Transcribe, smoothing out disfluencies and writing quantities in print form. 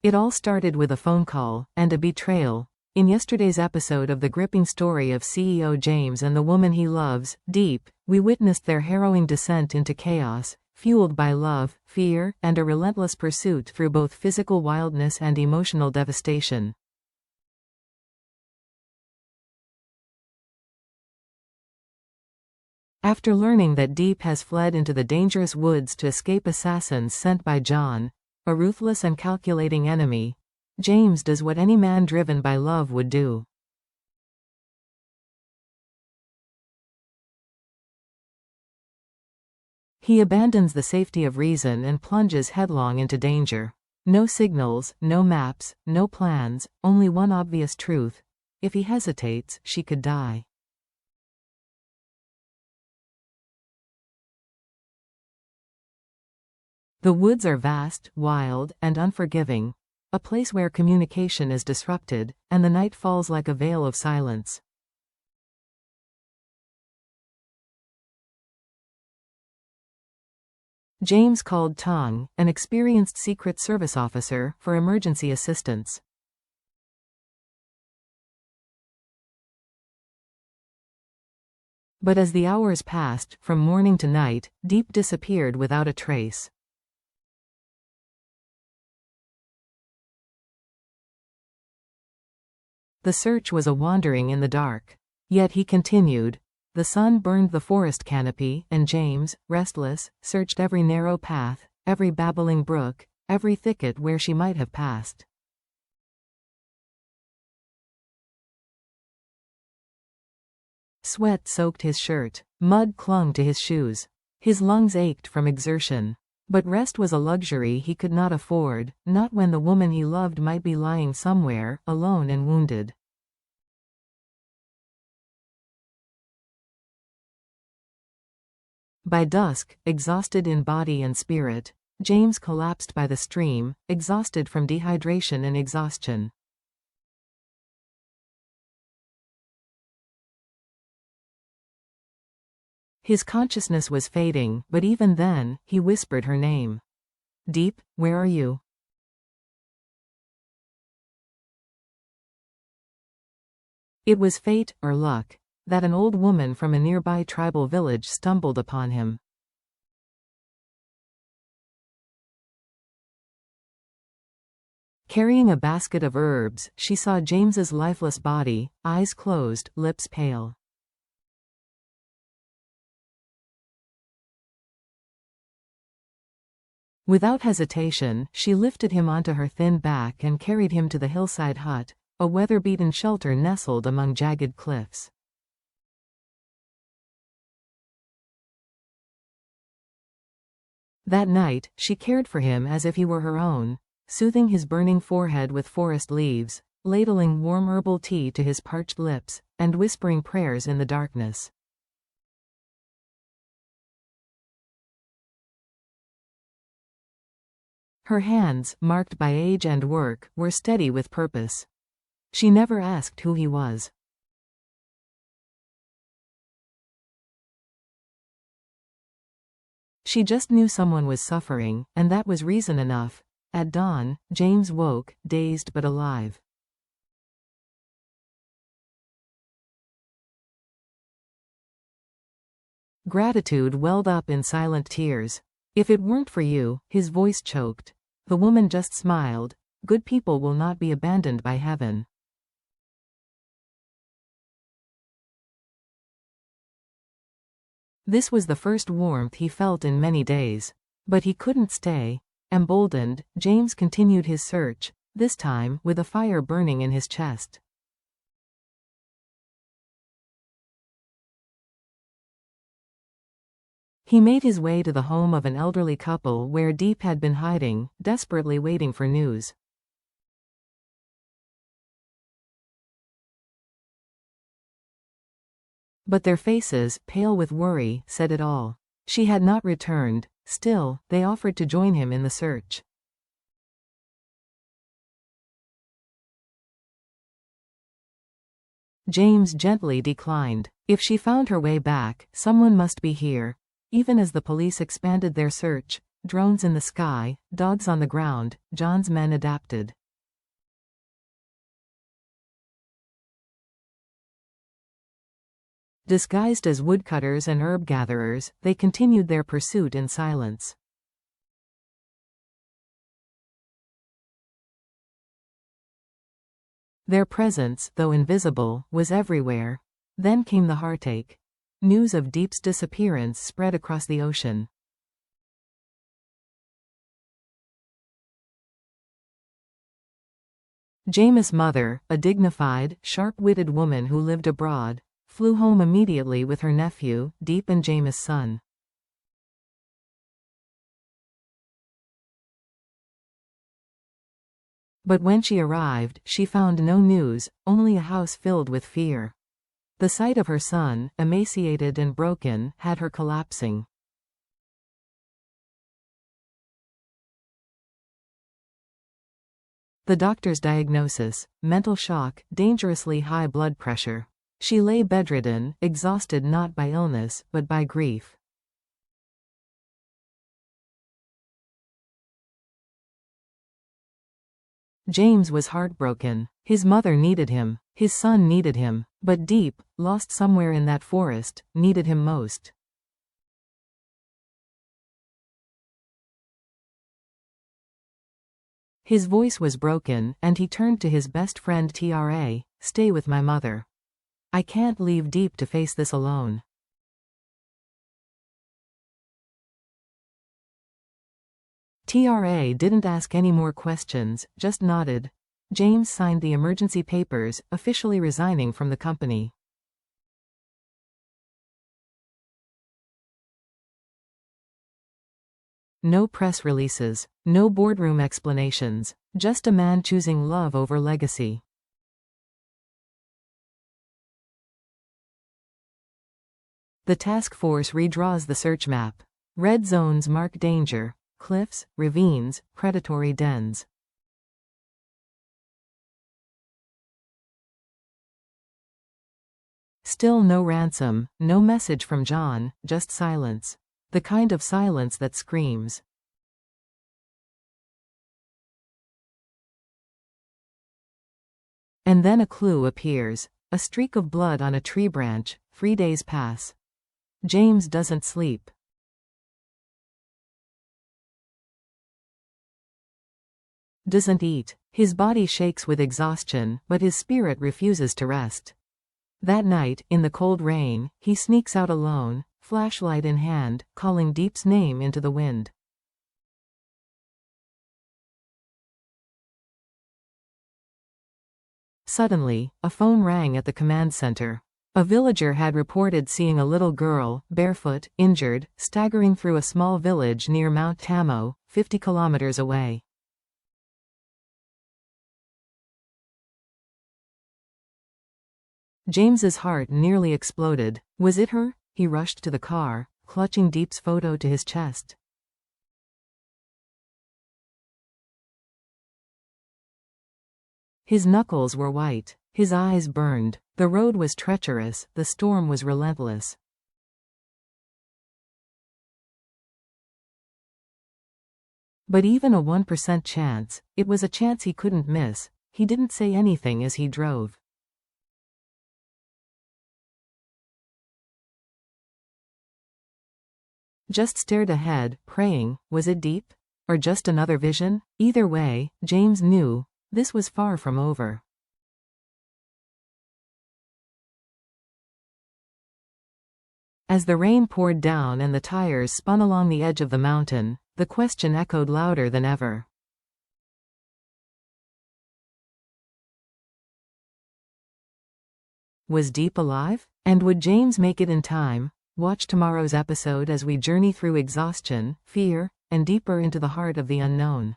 It all started with a phone call, and a betrayal. In yesterday's episode of the gripping story of CEO James and the woman he loves, Diep, we witnessed their harrowing descent into chaos, fueled by love, fear, and a relentless pursuit through both physical wildness and emotional devastation. After learning that Diep has fled into the dangerous woods to escape assassins sent by John, a ruthless and calculating enemy, James does what any man driven by love would do. He abandons the safety of reason and plunges headlong into danger. No signals, no maps, no plans, only one obvious truth: if he hesitates, she could die. The woods are vast, wild, and unforgiving, a place where communication is disrupted, and the night falls like a veil of silence. James called Tong, an experienced Secret Service officer, for emergency assistance. But as the hours passed, from morning to night, Diep disappeared without a trace. The search was a wandering in the dark. Yet he continued. The sun burned the forest canopy, and James, restless, searched every narrow path, every babbling brook, every thicket where she might have passed. Sweat soaked his shirt. Mud clung to his shoes. His lungs ached from exertion. But rest was a luxury he could not afford, not when the woman he loved might be lying somewhere, alone and wounded. By dusk, exhausted in body and spirit, James collapsed by the stream, exhausted from dehydration and exhaustion. His consciousness was fading, but even then, he whispered her name. Diep, where are you? It was fate, or luck, that an old woman from a nearby tribal village stumbled upon him. Carrying a basket of herbs, she saw James's lifeless body, eyes closed, lips pale. Without hesitation, she lifted him onto her thin back and carried him to the hillside hut, a weather-beaten shelter nestled among jagged cliffs. That night, she cared for him as if he were her own, soothing his burning forehead with forest leaves, ladling warm herbal tea to his parched lips, and whispering prayers in the darkness. Her hands, marked by age and work, were steady with purpose. She never asked who he was. She just knew someone was suffering, and that was reason enough. At dawn, James woke, dazed but alive. Gratitude welled up in silent tears. If it weren't for you, his voice choked. The woman just smiled. Good people will not be abandoned by heaven. This was the first warmth he felt in many days. But he couldn't stay. Emboldened, James continued his search, this time with a fire burning in his chest. He made his way to the home of an elderly couple where Diep had been hiding, desperately waiting for news. But their faces, pale with worry, said it all. She had not returned. Still, they offered to join him in the search. James gently declined. If she found her way back, someone must be here. Even as the police expanded their search, drones in the sky, dogs on the ground, John's men adapted. Disguised as woodcutters and herb gatherers, they continued their pursuit in silence. Their presence, though invisible, was everywhere. Then came the heartache. News of Diep's disappearance spread across the ocean. James' mother, a dignified, sharp-witted woman who lived abroad, flew home immediately with her nephew, Diep, and James' son. But when she arrived, she found no news, only a house filled with fear. The sight of her son, emaciated and broken, had her collapsing. The doctor's diagnosis: mental shock, dangerously high blood pressure. She lay bedridden, exhausted not by illness, but by grief. James was heartbroken. His mother needed him. His son needed him. But Diep, lost somewhere in that forest, needed him most. His voice was broken, and he turned to his best friend Tra. "Stay with my mother. I can't leave Diep to face this alone." Tra didn't ask any more questions, just nodded. James signed the emergency papers, officially resigning from the company. No press releases, no boardroom explanations, just a man choosing love over legacy. The task force redraws the search map. Red zones mark danger: cliffs, ravines, predatory dens. Still no ransom, no message from John, just silence. The kind of silence that screams. And then a clue appears. A streak of blood on a tree branch. 3 days pass. James doesn't sleep. Doesn't eat. His body shakes with exhaustion, but his spirit refuses to rest. That night, in the cold rain, he sneaks out alone, flashlight in hand, calling Diep's name into the wind. Suddenly, a phone rang at the command center. A villager had reported seeing a little girl, barefoot, injured, staggering through a small village near Mount Tamo, 50 kilometers away. James's heart nearly exploded. Was it her? He rushed to the car, clutching Diep's photo to his chest. His knuckles were white. His eyes burned. The road was treacherous, the storm was relentless. But even a 1% chance, it was a chance he couldn't miss. He didn't say anything as he drove. Just stared ahead, praying. Was it Diep? Or just another vision? Either way, James knew this was far from over. As the rain poured down and the tires spun along the edge of the mountain, the question echoed louder than ever. Was Diep alive? And would James make it in time? Watch tomorrow's episode as we journey through exhaustion, fear, and deeper into the heart of the unknown.